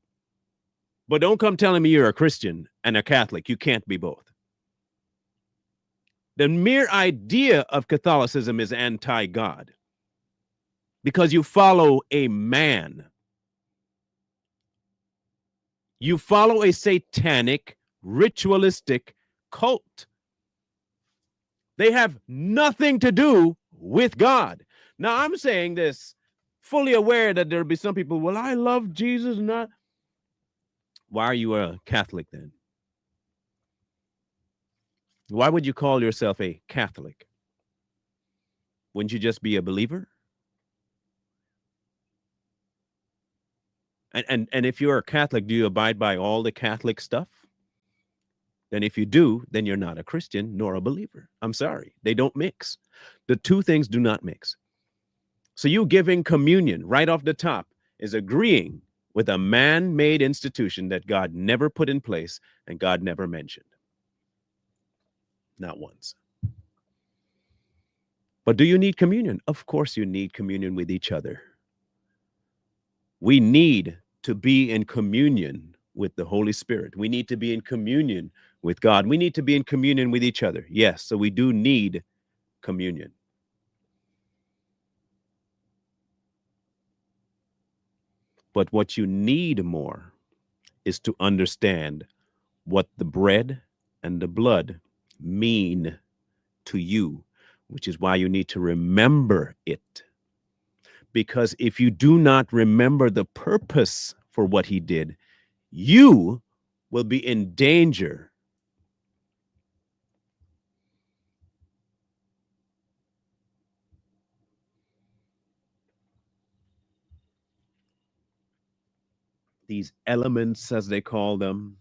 But don't come telling me you're a Christian and a Catholic. You can't be both. The mere idea of Catholicism is anti-God because you follow a man. You follow a satanic, ritualistic cult. They have nothing to do with God. Now, I'm saying this fully aware that there'll be some people, well, I love Jesus, not. Why are you a Catholic then? Why would you call yourself a Catholic? Wouldn't you just be a believer? And if you're a Catholic, do you abide by all the Catholic stuff? Then if you do, then you're not a Christian nor a believer. I'm sorry. They don't mix. The two things do not mix. So you giving communion right off the top is agreeing with a man-made institution that God never put in place and God never mentioned. Not once. But do you need communion? Of course you need communion with each other. We need to be in communion with the Holy Spirit. We need to be in communion with God. We need to be in communion with each other. Yes, so we do need communion. But what you need more is to understand what the bread and the blood mean to you, which is why you need to remember it. Because if you do not remember the purpose for what he did, you will be in danger. These elements, as they call them,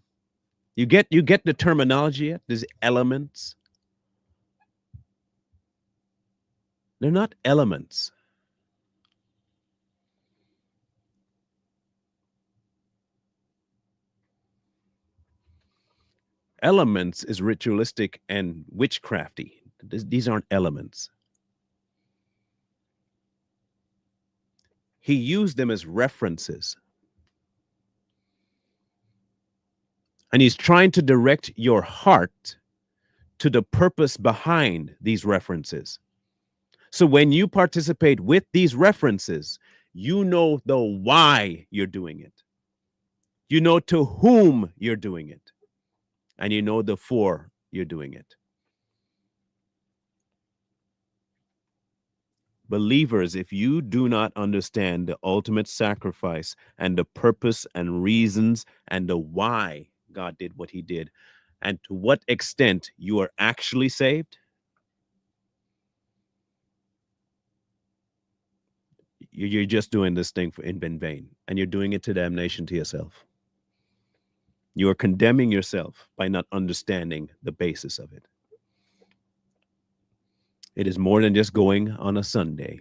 you get the terminology yet? These elements. They're not elements. Elements is ritualistic and witchcrafty. These aren't elements. He used them as references. And he's trying to direct your heart to the purpose behind these references. So when you participate with these references, you know the why you're doing it. You know to whom you're doing it. And you know the for you're doing it. Believers, if you do not understand the ultimate sacrifice and the purpose and reasons and the why God did what he did, and to what extent you are actually saved, you're just doing this thing in vain, and you're doing it to damnation to yourself. You are condemning yourself by not understanding the basis of it. It is more than just going on a Sunday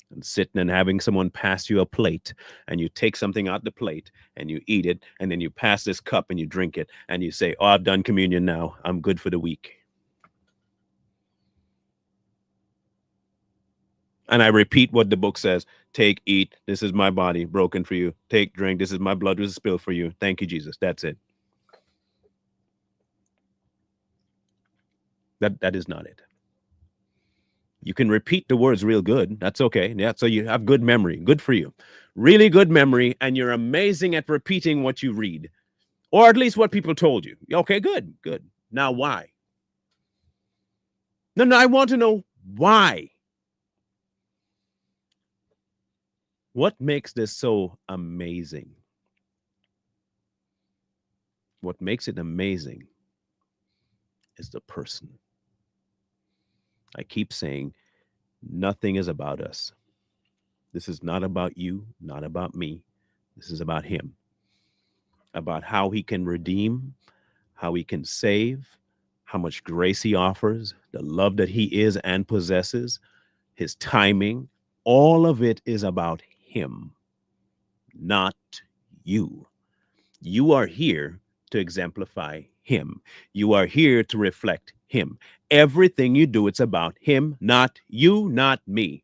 and sitting and having someone pass you a plate, and you take something out the plate and you eat it, and then you pass this cup and you drink it, and you say, oh, I've done communion now. I'm good for the week. And I repeat what the book says. Take, eat. This is my body broken for you. Take, drink. This is my blood was spilled for you. Thank you, Jesus. That's it. That is not it. You can repeat the words real good. That's okay. Yeah, so you have good memory. Good for you. Really good memory, and you're amazing at repeating what you read, or at least what people told you. Okay, good, good. Now, why? No, I want to know why. What makes this so amazing? What makes it amazing is the person. I keep saying, nothing is about us. This is not about you, not about me. This is about him, about how he can redeem, how he can save, how much grace he offers, the love that he is and possesses, his timing. All of it is about him, not you. You are here to exemplify him. You are here to reflect him. Everything you do, it's about him, not you, not me,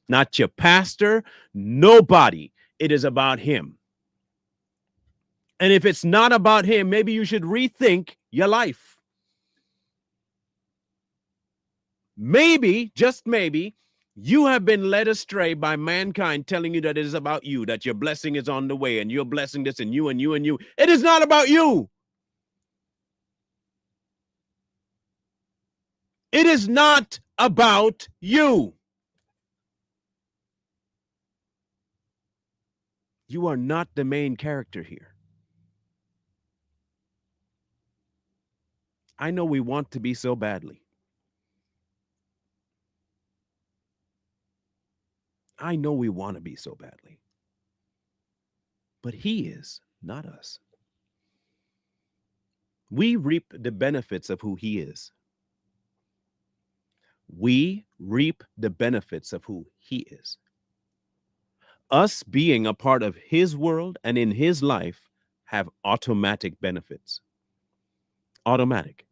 not your pastor, nobody. It is about him. And if it's not about him, maybe you should rethink your life. Maybe, just maybe, You have been led astray by mankind telling you that it is about you, that your blessing is on the way and you're blessing this and you and you and you. It is not about you. It is not about you. You are not the main character here. I know we want to be so badly. I know we want to be so badly. But he is, not us. We reap the benefits of who he is. We reap the benefits of who he is. Us being a part of his world and in his life have automatic benefits. Automatic.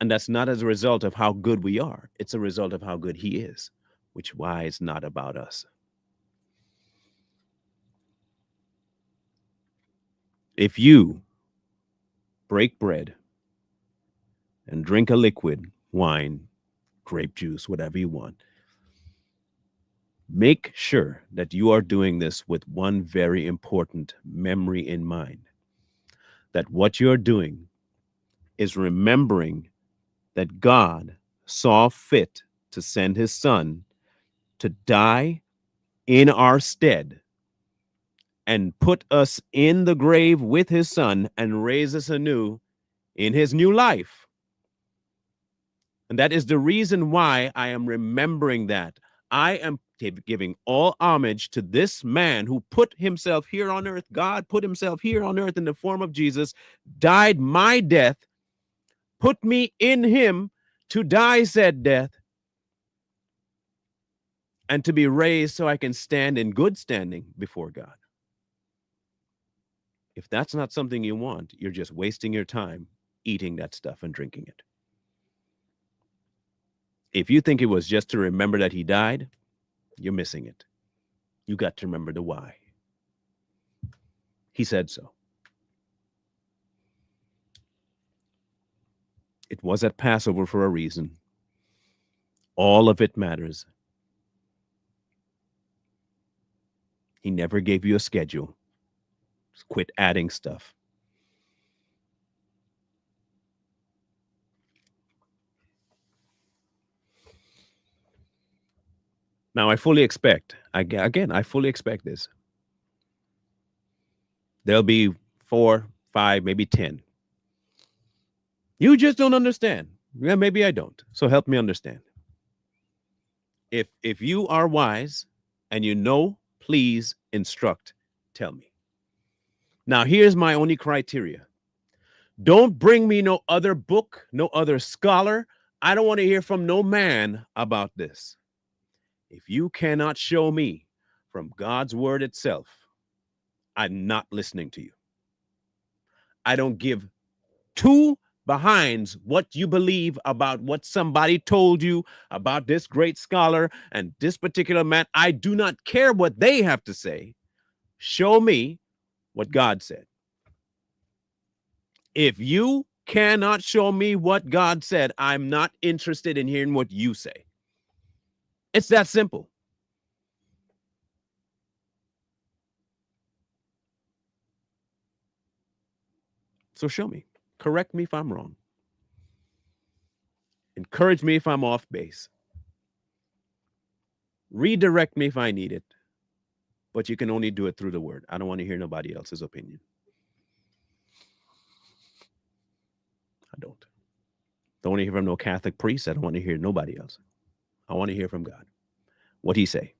And that's not as a result of how good we are. It's a result of how good he is, which why it's not about us. If you break bread and drink a liquid, wine, grape juice, whatever you want, make sure that you are doing this with one very important memory in mind. That what you're doing is remembering that God saw fit to send his son to die in our stead and put us in the grave with his son and raise us anew in his new life. And that is the reason why I am remembering that. I am giving all homage to this man who put himself here on earth. God put himself here on earth in the form of Jesus, died my death, put me in him to die said death, and to be raised so I can stand in good standing before God. If that's not something you want, you're just wasting your time eating that stuff and drinking it. If you think it was just to remember that he died, you're missing it. You got to remember the why. He said so. It was at Passover for a reason. All of it matters. He never gave you a schedule. Just quit adding stuff. Now, I fully expect, I fully expect this. There'll be 4, 5, maybe 10. You just don't understand. Yeah, maybe I don't. So help me understand. If you are wise and you know, please instruct, tell me. Now, here's my only criteria. Don't bring me no other book, no other scholar. I don't want to hear from no man about this. If you cannot show me from God's word itself, I'm not listening to you. I don't give two behinds what you believe about what somebody told you about this great scholar and this particular man. I do not care what they have to say. Show me what God said. If you cannot show me what God said, I'm not interested in hearing what you say. It's that simple. So show me. Correct me if I'm wrong. Encourage me if I'm off base. Redirect me if I need it. But you can only do it through the word. I don't want to hear nobody else's opinion. I don't. Don't want to hear from no Catholic priest. I don't want to hear nobody else. I want to hear from God. What he say.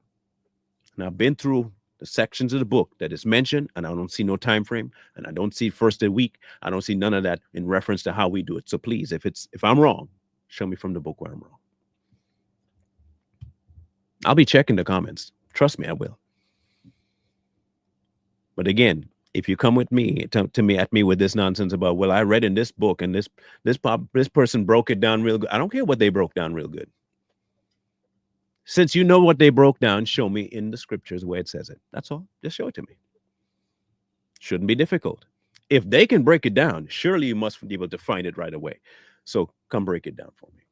And I've been through the sections of the book that is mentioned, and I don't see no time frame, and I don't see first a week. I don't see none of that in reference to how we do it. So please, if I'm wrong, show me from the book where I'm wrong. I'll be checking the comments. Trust me, I will. But again, if you come with me at me with this nonsense about, well, I read in this book and this person broke it down real good. I don't care what they broke down real good. Since you know what they broke down, show me in the scriptures where it says it. That's all. Just show it to me. Shouldn't be difficult. If they can break it down, surely you must be able to find it right away. So come break it down for me.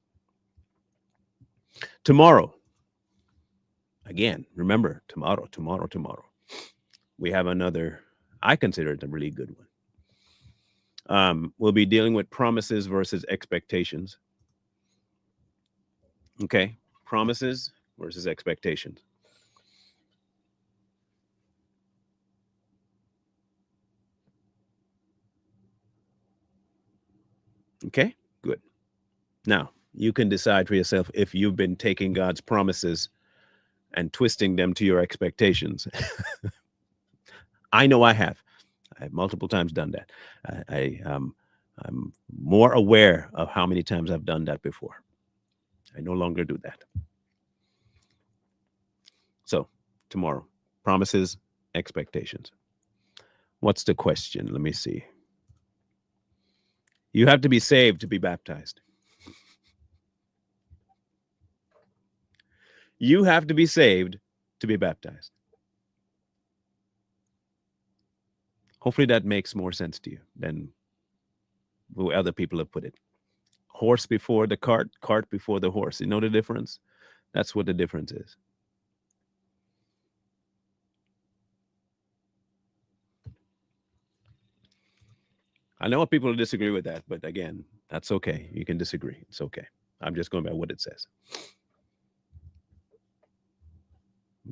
Tomorrow, Again, remember, tomorrow. We have another, I consider it a really good one. We'll be dealing with promises versus expectations. Okay. Promises versus expectations. Okay. Good. Now, you can decide for yourself if you've been taking God's promises and twisting them to your expectations. I know I have. I've multiple times done that. I'm more aware of how many times I've done that before. I no longer do that. So, tomorrow, promises, expectations. What's the question? Let me see. You have to be saved to be baptized. You have to be saved to be baptized. Hopefully that makes more sense to you than the way other people have put it. Horse before the cart, cart before the horse. You know the difference? That's what the difference is. I know people disagree with that, but again, that's okay. You can disagree. It's okay. I'm just going by what it says.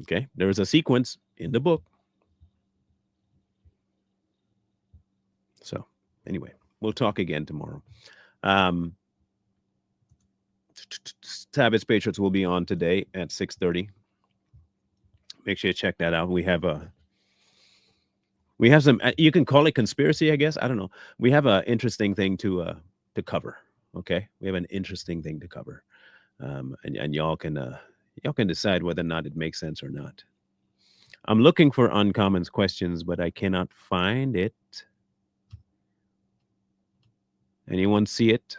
Okay. There is a sequence in the book. So, anyway, we'll talk again tomorrow. Um, Sabbath Patriots will be on today at 6:30. Make sure you check that out. We have some. You can call it conspiracy, I guess. I don't know. We have an interesting thing to cover. Okay, we have an interesting thing to cover, and y'all can decide whether or not it makes sense or not. I'm looking for uncommon questions, but I cannot find it. Anyone see it?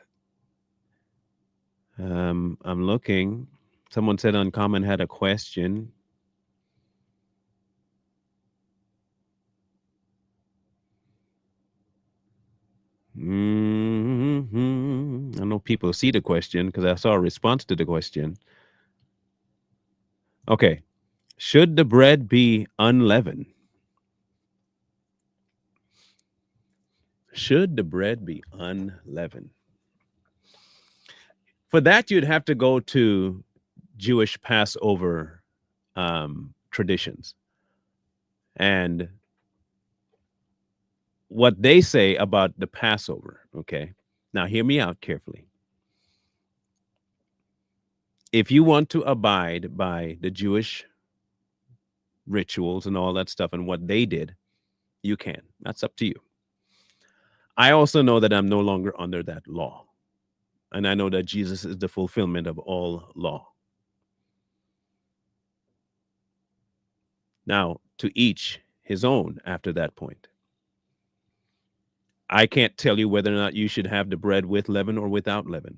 I'm looking. Someone said uncommon had a question. I know people see the question because I saw a response to the question. Okay. Should the bread be unleavened? Should the bread be unleavened? For that, you'd have to go to Jewish Passover traditions and what they say about the Passover. Okay. Now, hear me out carefully. If you want to abide by the Jewish rituals and all that stuff and what they did, you can. That's up to you. I also know that I'm no longer under that law. And I know that Jesus is the fulfillment of all law. Now, to each his own after that point. I can't tell you whether or not you should have the bread with leaven or without leaven.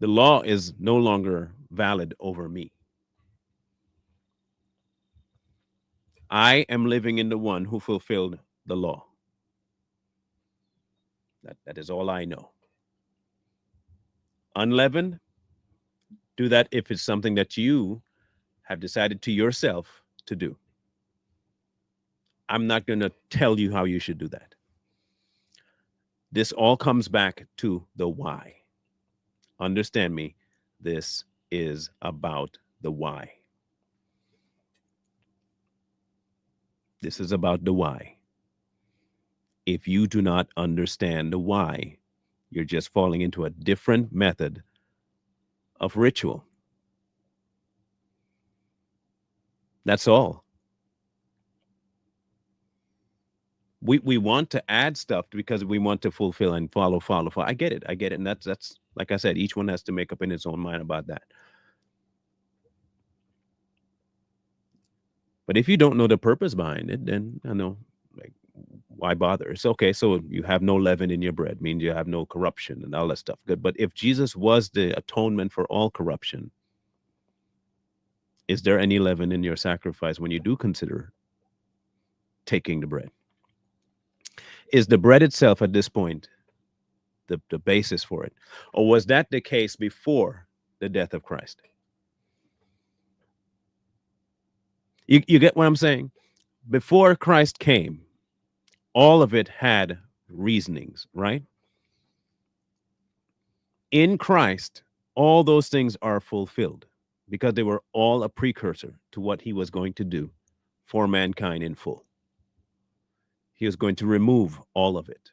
The law is no longer valid over me. I am living in the one who fulfilled the law. That is all I know. Unleavened, do that if it's something that you have decided to yourself to do. I'm not going to tell you how you should do that. This all comes back to the why. Understand me, this is about the why. This is about the why. If you do not understand the why, you're just falling into a different method of ritual. That's all. We want to add stuff because we want to fulfill and follow. I get it. And that's like I said, each one has to make up in its own mind about that. But if you don't know the purpose behind it, then I know, like, why bother? It's okay. So you have no leaven in your bread, means you have no corruption and all that stuff. Good. But if Jesus was the atonement for all corruption, is there any leaven in your sacrifice when you do consider taking the bread? Is the bread itself at this point the basis for it? Or was that the case before the death of Christ? You get what I'm saying? Before Christ came, all of it had reasonings, right? In Christ, all those things are fulfilled because they were all a precursor to what he was going to do for mankind in full. He was going to remove all of it.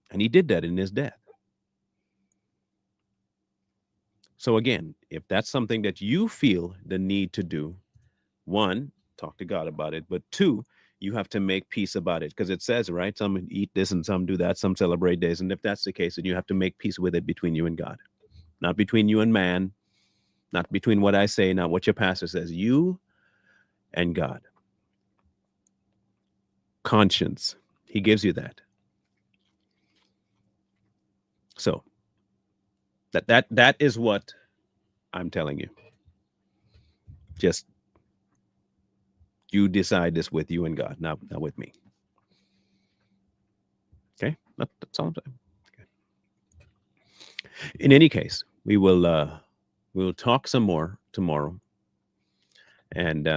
And he did that in his death. So again, if that's something that you feel the need to do, one, talk to God about it, but two, you have to make peace about it because it says, right, some eat this and some do that, some celebrate days. And if that's the case, then you have to make peace with it between you and God, not between you and man, not between what I say, not what your pastor says, you and God. Conscience, he gives you that. So that is what I'm telling you. Just you decide this with you and God, not with me. Okay, that's all I'm saying. Okay. In any case, we'll talk some more tomorrow. And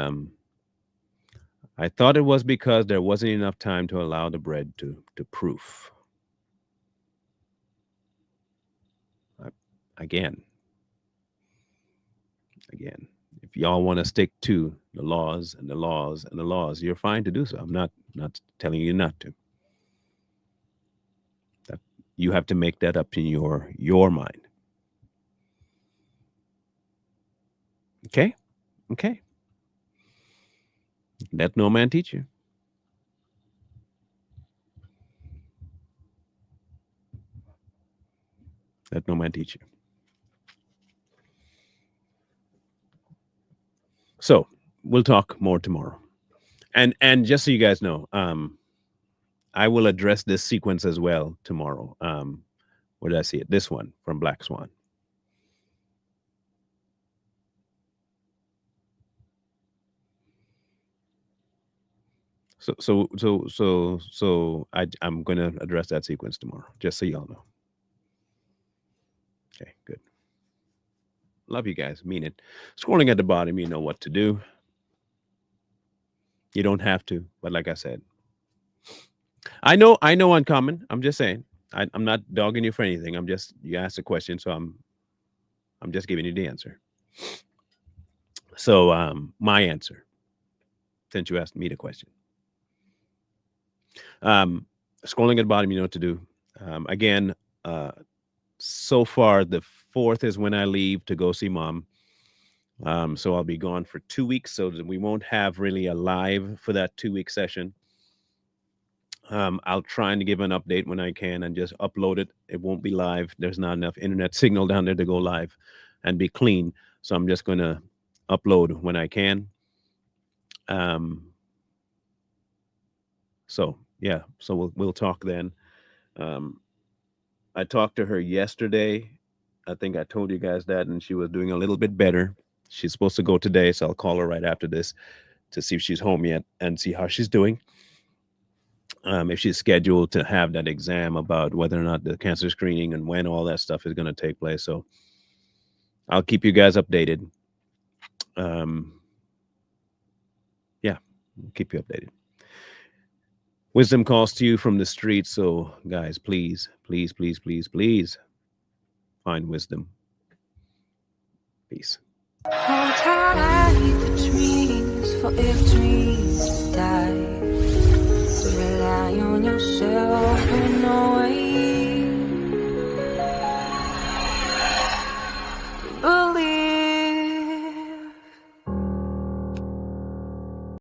I thought it was because there wasn't enough time to allow the bread to proof. Again, if y'all want to stick to the laws and the laws and the laws, you're fine to do so. I'm not telling you not to. That you have to make that up in your mind. Okay? Okay. Let no man teach you. Let no man teach you. So we'll talk more tomorrow. And just so you guys know, I will address this sequence as well tomorrow. Where did I see it? This one from Black Swan. So I'm going to address that sequence tomorrow, just so y'all know. Okay, good. Love you guys. Mean it. Scrolling at the bottom, you know what to do. You don't have to, but like I said, I know uncommon. I'm just saying. I'm not dogging you for anything. You asked a question, so I'm just giving you the answer. So my answer, since you asked me the question. Scrolling at the bottom, you know what to do. Again, so far the 4th is when I leave to go see mom. So I'll be gone for 2 weeks, so that we won't have really a live for that 2-week session. I'll try to give an update when I can and just upload it. It won't be live. There's not enough internet signal down there to go live and be clean. So I'm just going to upload when I can. So yeah, so we'll talk then. I talked to her yesterday. I think I told you guys that, and she was doing a little bit better. She's supposed to go today, so I'll call her right after this to see if she's home yet and see how she's doing. If she's scheduled to have that exam about whether or not the cancer screening and when all that stuff is going to take place. So I'll keep you guys updated. Yeah, I'll keep you updated. Wisdom calls to you from the streets. So guys, please, please, please, please, please find wisdom. Peace. Hold tight the dreams, for if dreams die, rely on yourself and no